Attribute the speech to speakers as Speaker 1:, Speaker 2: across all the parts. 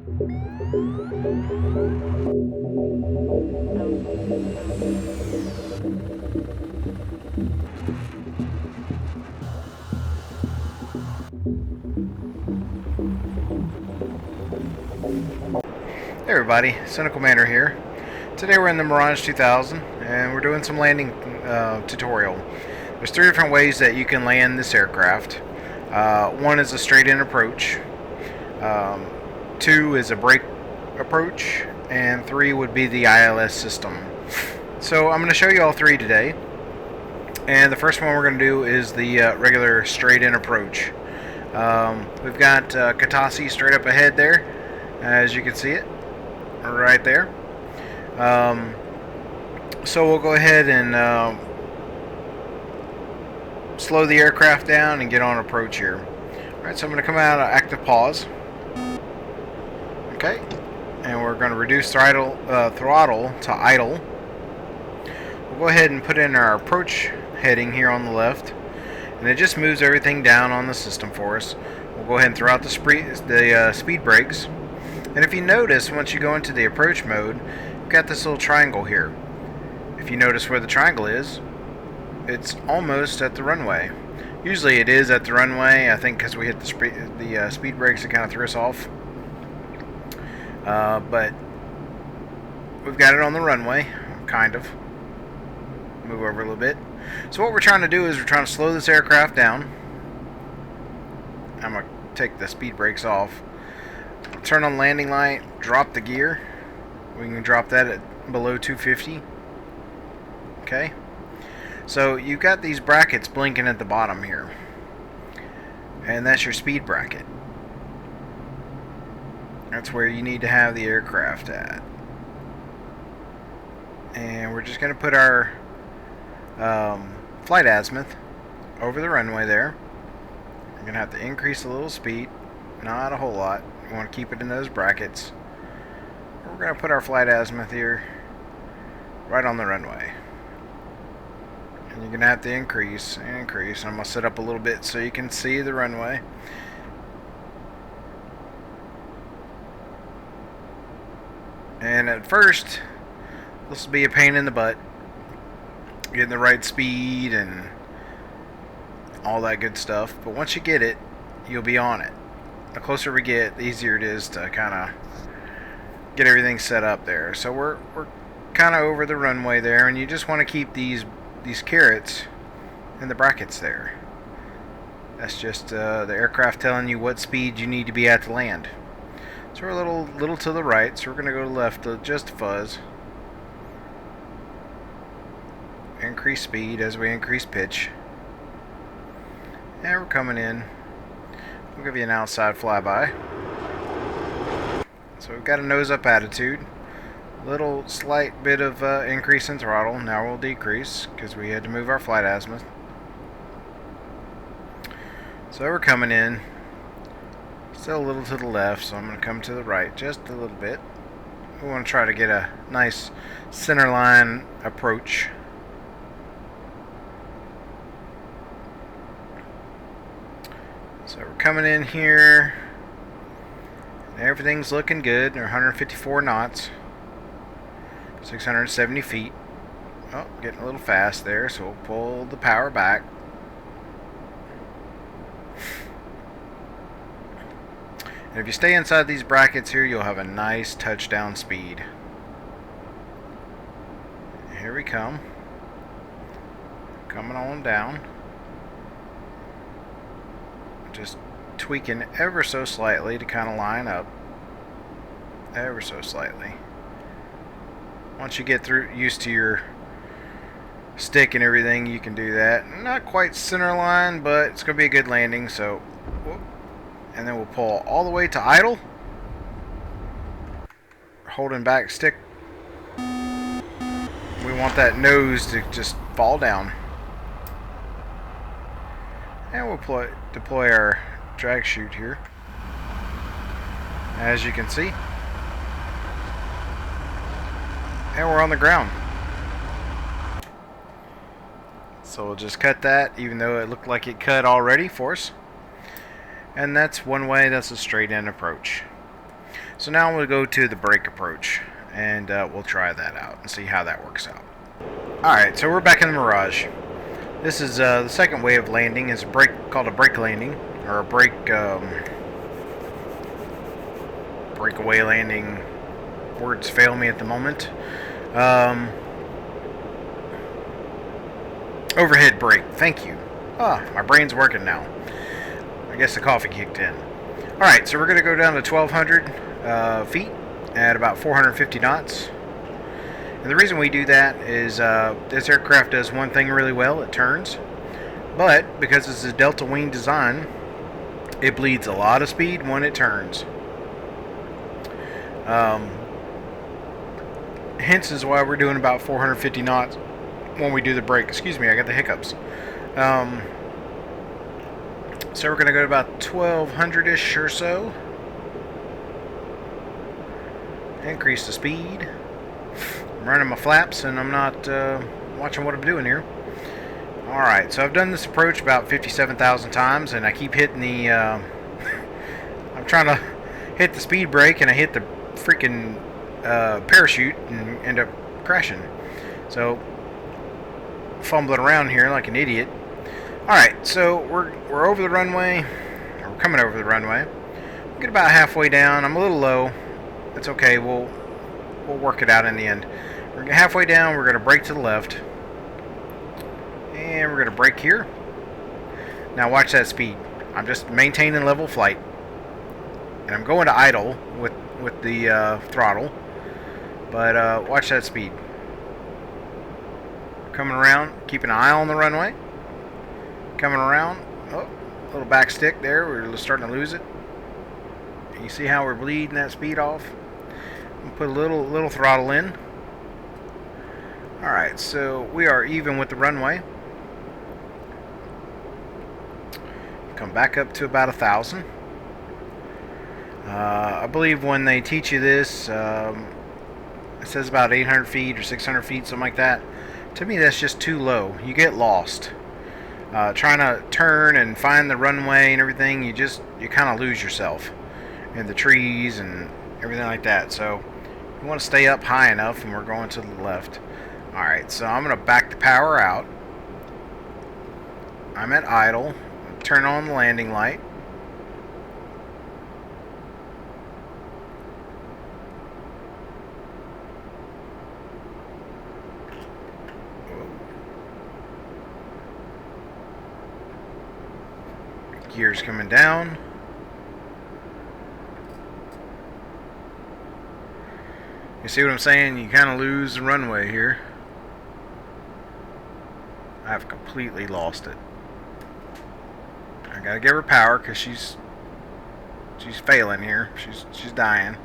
Speaker 1: Hey everybody, synicalmanor here. Today we're in the Mirage 2000 and we're doing some landing tutorial. There's three different ways that you can land this aircraft. One is a straight-in approach, two is a brake approach, and three would be the ILS system. So I'm going to show you all three today. And the first one we're going to do is the regular straight-in approach. We've got Katasi straight up ahead there, as you can see it right there. So we'll go ahead and slow the aircraft down and get on approach here. Alright, so I'm going to come out of active pause. Okay, and we're going to reduce throttle to idle. We'll go ahead and put in our approach heading here on the left, and it just moves everything down on the system for us. We'll go ahead and throw out the speed brakes. And if you notice, once you go into the approach mode, you've got this little triangle here. If you notice where the triangle is, it's almost at the runway. Usually it is at the runway, I think, because we hit the speed brakes that kind of threw us off. But we've got it on the runway, kind of. Move over a little bit. So what we're trying to do is we're trying to slow this aircraft down. I'm going to take the speed brakes off. Turn on landing light, drop the gear. We can drop that at below 250. Okay. So you've got these brackets blinking at the bottom here. And that's your speed bracket. That's where you need to have the aircraft at. And we're just going to put our flight azimuth over the runway there. We're going to have to increase a little speed. Not a whole lot. We want to keep it in those brackets. We're going to put our flight azimuth here right on the runway. And you're going to have to increase and increase. I'm going to set up a little bit so you can see the runway. And at first, this will be a pain in the butt. Getting the right speed and all that good stuff. But once you get it, you'll be on it. The closer we get, the easier it is to kind of get everything set up there. So we're kind of over the runway there, and you just want to keep these carrots in the brackets there. That's just the aircraft telling you what speed you need to be at to land. So we're a little to the right, so we're going to go to the left just a fuzz. Increase speed as we increase pitch. And we're coming in. We'll give you an outside flyby. So we've got a nose up attitude. Little slight bit of increase in throttle. Now we'll decrease because we had to move our flight azimuth. So we're coming in. Still a little to the left, so I'm going to come to the right just a little bit. We want to try to get a nice center line approach. So we're coming in here, and everything's looking good. They're 154 knots, 670 feet. Oh, getting a little fast there, so we'll pull the power back. And if you stay inside these brackets here, you'll have a nice touchdown speed. Here we come. Coming on down. Just tweaking ever so slightly to kind of line up. Ever so slightly. Once you get used to your stick and everything, you can do that. Not quite center line, but it's going to be a good landing. So, whoop. And then we'll pull all the way to idle. Holding back stick. We want that nose to just fall down. And we'll deploy our drag chute here. As you can see. And we're on the ground. So we'll just cut that, even though it looked like it cut already for us. And that's one way, that's a straight in approach. So now we'll go to the brake approach, and we'll try that out and see how that works out. Alright, so we're back in the Mirage. This is the second way of landing. It's called a brake landing, or a breakaway landing. Words fail me at the moment. Overhead brake. Thank you. My brain's working now. I guess the coffee kicked in. Alright, so we're going to go down to 1,200 feet at about 450 knots. And the reason we do that is this aircraft does one thing really well. It turns. But because it's a delta wing design, it bleeds a lot of speed when it turns. Hence is why we're doing about 450 knots when we do the brake. Excuse me, I got the hiccups. So we're going to go to about 1,200-ish or so. Increase the speed. I'm running my flaps and I'm not watching what I'm doing here. Alright, so I've done this approach about 57,000 times and I keep hitting the... I'm trying to hit the speed brake and I hit the freaking parachute and end up crashing. So, fumbling around here like an idiot. Alright, so we're over the runway. We're coming over the runway. We'll get about halfway down. I'm a little low. That's okay. We'll work it out in the end. We're halfway down. We're going to brake to the left. And we're going to brake here. Now watch that speed. I'm just maintaining level flight. And I'm going to idle with the throttle. But watch that speed. Coming around. Keep an eye on the runway. Coming around. Oh, little back stick there. We're starting to lose it. You see how we're bleeding that speed off? We'll put a little throttle in. Alright, so we are even with the runway. Come back up to about 1,000. I believe when they teach you this, it says about 800 feet or 600 feet, something like that. To me, that's just too low. You get lost. Trying to turn and find the runway and everything, you kind of lose yourself in the trees and everything like that. So you want to stay up high enough, and we're going to the left. Alright, so I'm going to back the power out. I'm at idle. Turn on the landing light. Gears coming down. You see what I'm saying? You kind of lose the runway here. I've completely lost it. I gotta give her power because she's failing here. She's dying.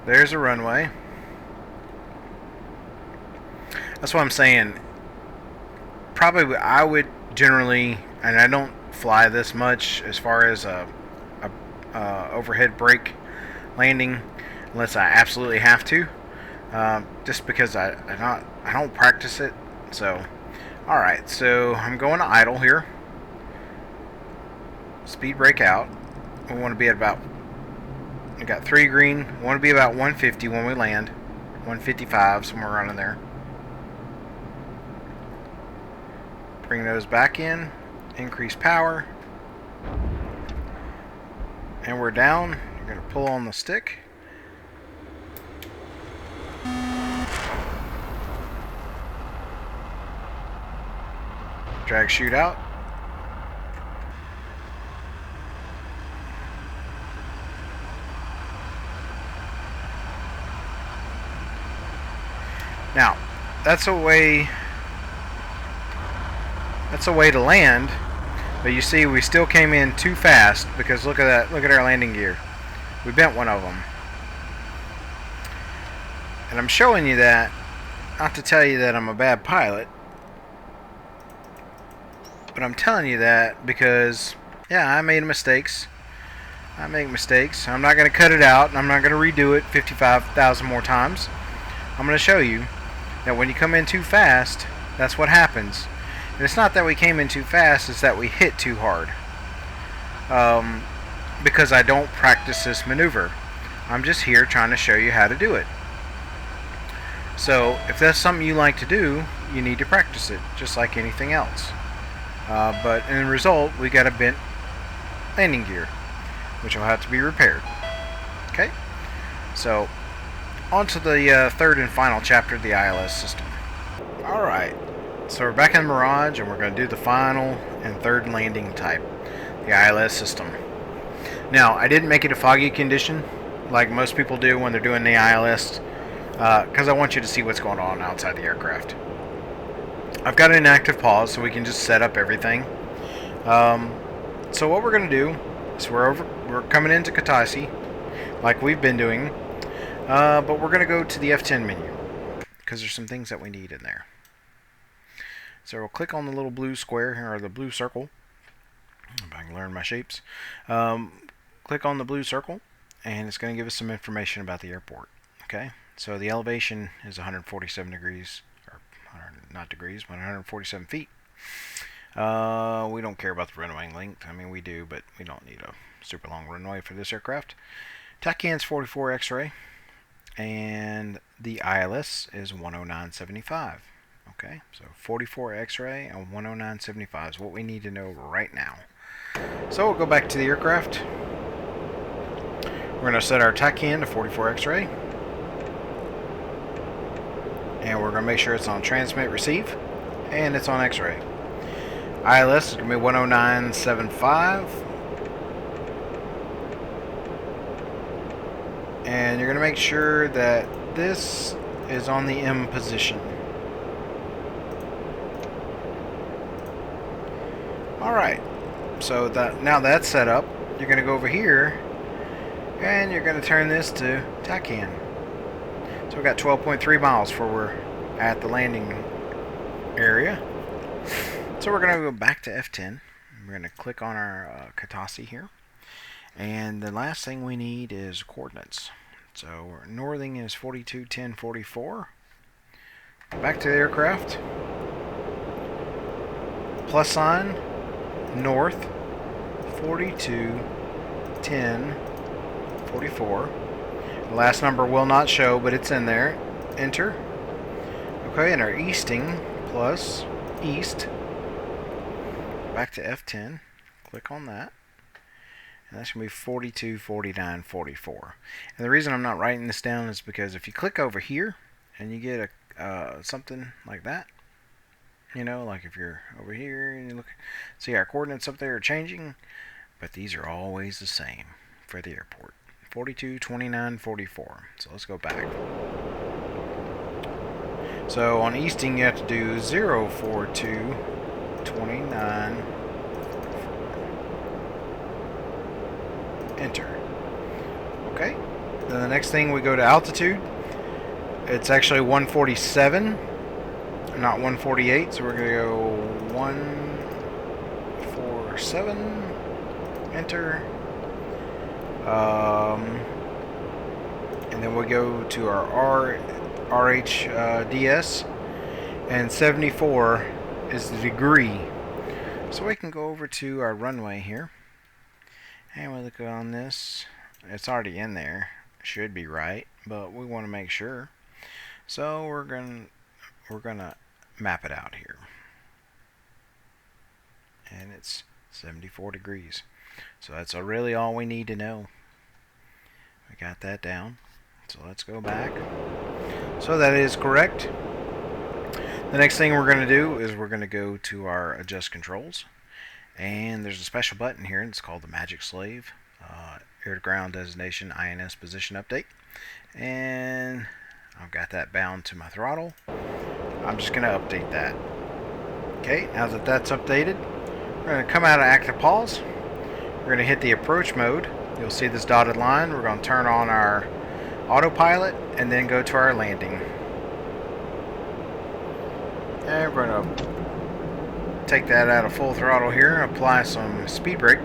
Speaker 1: There's a runway. That's what I'm saying. Probably I would generally, and I don't fly this much as far as a overhead brake landing unless I absolutely have to, just because I don't practice it. So, all right. So I'm going to idle here. Speed brake out. We want to be at about. We got 3 green. We want to be about 150 when we land. 155, somewhere around in there. Bring those back in. Increase power. And we're down. You're going to pull on the stick. Drag chute out. Now, that's a way to land, but you see we still came in too fast because look at that, look at our landing gear. We bent one of them. And I'm showing you that not to tell you that I'm a bad pilot, but I'm telling you that because yeah, I made mistakes. I make mistakes. I'm not going to cut it out, and I'm not going to redo it 55,000 more times. I'm going to show you that when you come in too fast, that's what happens. And it's not that we came in too fast, it's that we hit too hard. Because I don't practice this maneuver. I'm just here trying to show you how to do it. So if that's something you like to do, you need to practice it, just like anything else. But in the result, we got a bent landing gear, which will have to be repaired. Okay? So, on to the third and final chapter of the ILS system. Alright, so we're back in Mirage, and we're going to do the final and third landing type, the ILS system. Now, I didn't make it a foggy condition, like most people do when they're doing the ILS, because I want you to see what's going on outside the aircraft. I've got an active pause, so we can just set up everything. So what we're going to do is we're coming into Kataisi, like we've been doing, but we're going to go to the F10 menu, because there's some things that we need in there. So we'll click on the little blue square here, or the blue circle, if I can learn my shapes. Click on the blue circle, and it's going to give us some information about the airport. Okay, so the elevation is 147 degrees, or not degrees, but 147 feet. We don't care about the runway length. I mean, we do, but we don't need a super long runway for this aircraft. TACAN's 44 X-ray, and the ILS is 109.75. Okay, so 44 X-ray and 109.75 is what we need to know right now. So we'll go back to the aircraft. We're going to set our TACAN to 44 X-ray. And we're going to make sure it's on transmit receive. And it's on X-ray. ILS is going to be 109.75. And you're going to make sure that this is on the M position. Alright, so now that's set up, you're going to go over here and you're going to turn this to TACAN. So we've got 12.3 miles before we're at the landing area. So we're going to go back to F10. We're going to click on our Kataisi here. And the last thing we need is coordinates. So northing is 421044. Back to the aircraft. Plus sign. North 421044. The last number will not show, but it's in there. Enter. Okay, and our easting plus east. Back to F10. Click on that. And that's going to be 424944. And the reason I'm not writing this down is because if you click over here and you get a something like that, you know, like if you're over here and you look, see our coordinates up there are changing, but these are always the same for the airport. 422944. So let's go back. So on easting you have to do 04229. Enter. Okay. Then the next thing we go to altitude. It's actually 147. Not 148, so we're going to go 147, enter, and then we go to our RHDS, and 74 is the degree. So we can go over to our runway here, and we look on this. It's already in there, should be right, but we want to make sure. So we're gonna map it out here, and it's 74 degrees. So that's really all we need to know. We got that down. So let's go back. So that is correct. The next thing we're going to do is we're going to go to our adjust controls, and there's a special button here, and it's called the Magic Slave, air to ground designation INS position update, and I've got that bound to my throttle. I'm just going to update that. Okay, now that that's updated, we're going to come out of active pause. We're going to hit the approach mode. You'll see this dotted line. We're going to turn on our autopilot and then go to our landing. And we're going to take that out of full throttle here, apply some speed brake.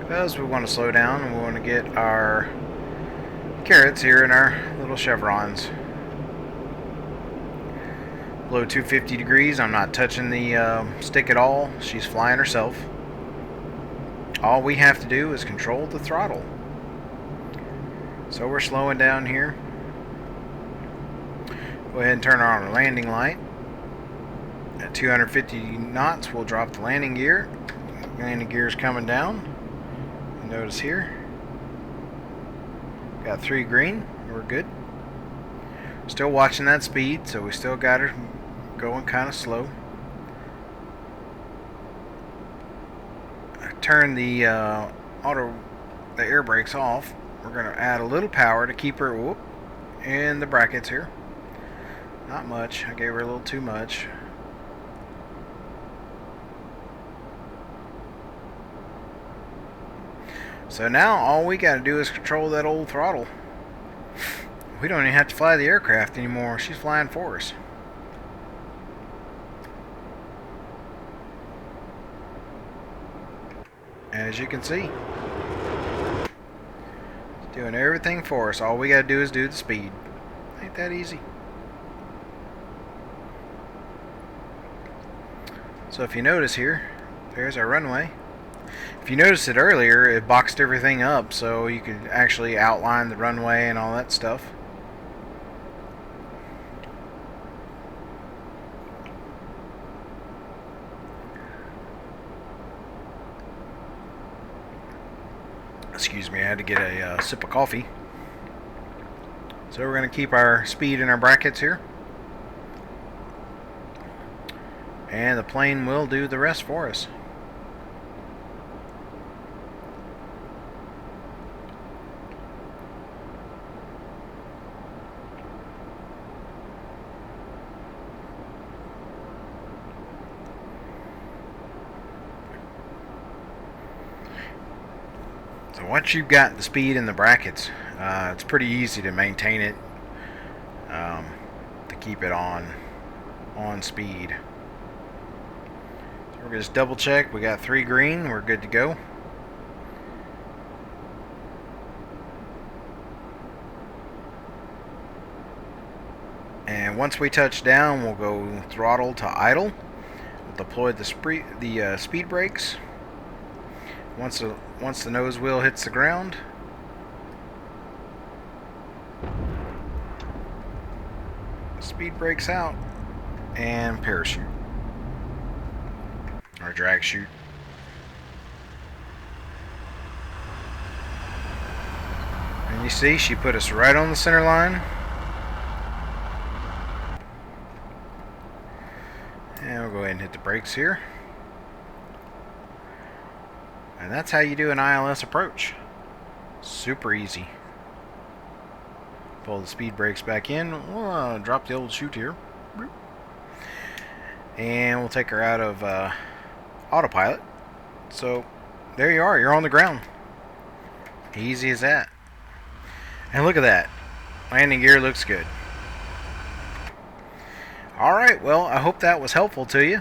Speaker 1: because we want to slow down and we want to get our carrots here in our little chevrons. Below 250 degrees, I'm not touching the stick at all. She's flying herself. All we have to do is control the throttle. So we're slowing down here. Go ahead and turn on our landing light. At 250 knots, we'll drop the landing gear. Landing gear is coming down. Notice here, got 3 green. We're good. Still watching that speed, so we still got her going kind of slow. I turn the air brakes off. We're going to add a little power to keep her in the brackets here. Not much. I gave her a little too much. So now all we got to do is control that old throttle. We don't even have to fly the aircraft anymore. She's flying for us. As you can see, it's doing everything for us. All we got to do is do the speed. Ain't that easy? So if you notice here, there's our runway. If you noticed it earlier, it boxed everything up so you could actually outline the runway and all that stuff. Excuse me, I had to get a sip of coffee. So we're going to keep our speed in our brackets here. And the plane will do the rest for us. So once you've got the speed in the brackets, it's pretty easy to maintain it, to keep it on speed. So we're going to just double check. We got 3 green. We're good to go. And once we touch down, we'll go throttle to idle. We'll deploy the speed brakes. Once the nose wheel hits the ground, speed brakes out, and parachute, or drag chute. And you see, she put us right on the center line. And we'll go ahead and hit the brakes here. And that's how you do an ILS approach. Super easy. Pull the speed brakes back in. We'll drop the old chute here. And we'll take her out of autopilot. So there you are. You're on the ground. Easy as that. And look at that. Landing gear looks good. Alright, well, I hope that was helpful to you.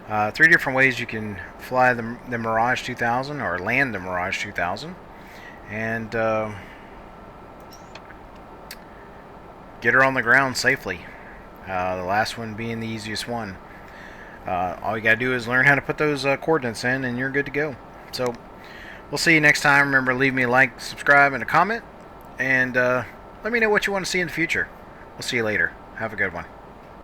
Speaker 1: 3 different ways you can fly the Mirage 2000, or land the Mirage 2000, and get her on the ground safely. The last one being the easiest one. All you gotta do is learn how to put those coordinates in, and you're good to go. So we'll see you next time. Remember, leave me a like, subscribe, and a comment, and let me know what you want to see in the future. We'll see you later. Have a good one.